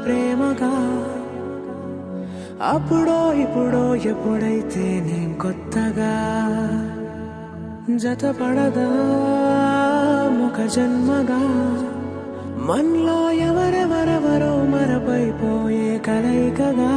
ప్రేమగా అప్పుడో ఇప్పుడో ఎప్పుడైతే నేను కొత్తగా జతపడదా ముఖ జన్మగా మనలో ఎవరెవరెవరో మరపైపోయే కలయికగా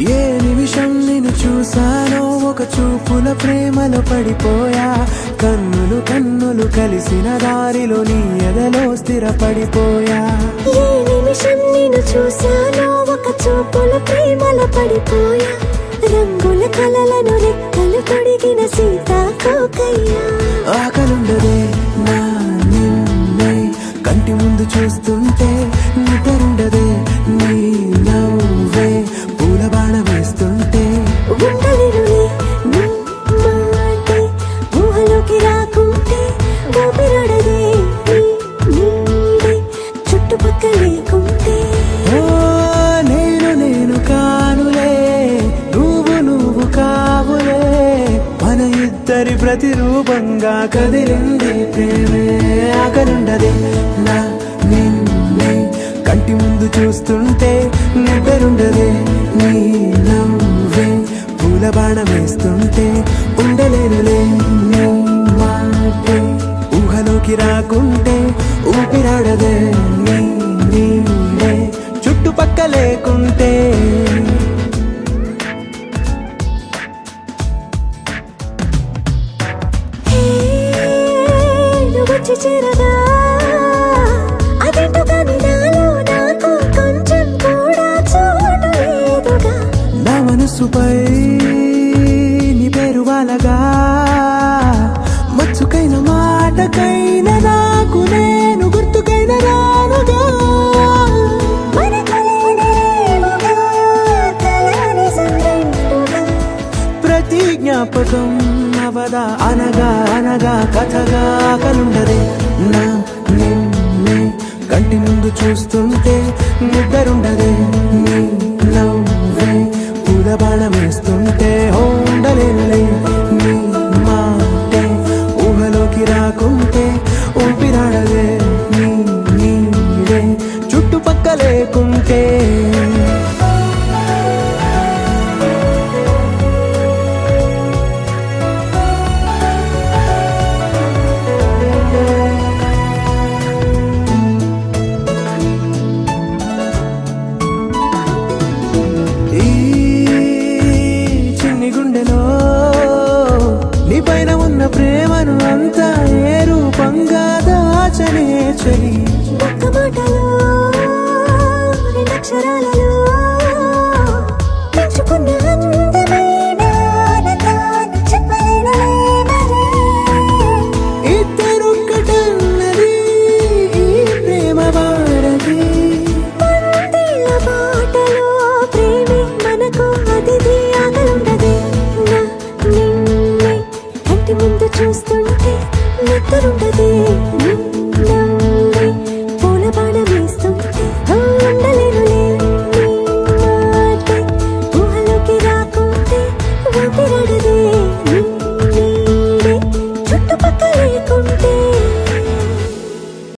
ఏ నిమిషం నిన్ను చూసానో ఒక చూపుల ప్రేమలో పడిపోయా కన్నులు కన్నులు కలిసిన దారిలో నీ ఎదలో స్థిరపడిపోయా ఏ నిమిషం నిన్ను చూసానో ఒక చూపుల ప్రేమలో పడిపోయా రంగుల కలలను రెక్కలు తొడిగిన సీతాకోకయ్యా ఆకలుండదే నా నిన్నే కంటి ముందు చూస్తుంటే నిద్రుండదే నీ నవ్వే పూల బాణ వేస్తుంటే ఉండలేనులే నీ మాటే ఊహలోకి రాకుంటే ఊపిరాడదే నీ నీడే చుట్టుపక్కల లేకుంటే ఓ నేను కానులే నువ్వు కావులే మన ఇద్దరి ప్రతిరూపంగా కదిలింది ప్రేమే ఆకలుండదే నా నిన్నే కంటి ముందు చూస్తుంటే నిద్రుండదే నీ నవ్వే పూల బాణ వేస్తుంటే ఉండలేనులే నీ మాటే ఊహలోకి రాకుంటే ఊపిరాడదే నీ నీడే చుట్టుపక్క లేకుంటే వచ్చి చేరగా అదేంటో కానీ నాలో నాకు కొంచెం కూడా చోటు లేదుగా నా మనసుపై నీ పేరు వాలగా మచ్చుకైన మాటకైన నాకు నేను గుర్తుకైన రానుగా మనకులేనిదేముగా కలని సంగంటుగా ప్రతి జ్ఞాపకం అవదా అనగా అనగా కథగా కలుండదే నా నిన్నే కంటి ముందు చూస్తుంటే నిద్రుండదే నీ నవ్వే పూల బాణ వేస్తుంటే ఉండలేనులే నీ మాటే ఊహలోకి రాకుంటే ఊపిరాడదే నీ నీడే చుట్టుపక్క లేకుంటే నీ పైన ఉన్న ప్రేమను అంతా ఏ రూపంగా దాచనే చలి ఒక్క మాటలో రెండక్షరాలలో పెంచుకున్న అందమైన ఆనందాన్ని చెప్పలేనులే మరి. ఇద్దరొక్కటన్నది ఈ ప్రేమ వారది వందేళ్ల బాటలో ప్రేమే మనకు అతిథి ఆగలుండదే నా నిన్నే కంటి ముందు చూస్తుంటే నిద్రుండదే నీ నవ్వే పూల బాణ వేస్తుంటే ఉండలేనులే నీ మాటే ఊహలోకి రాకుంటే ఊపిరాడదే నీ నీడే చుట్టుపక్కల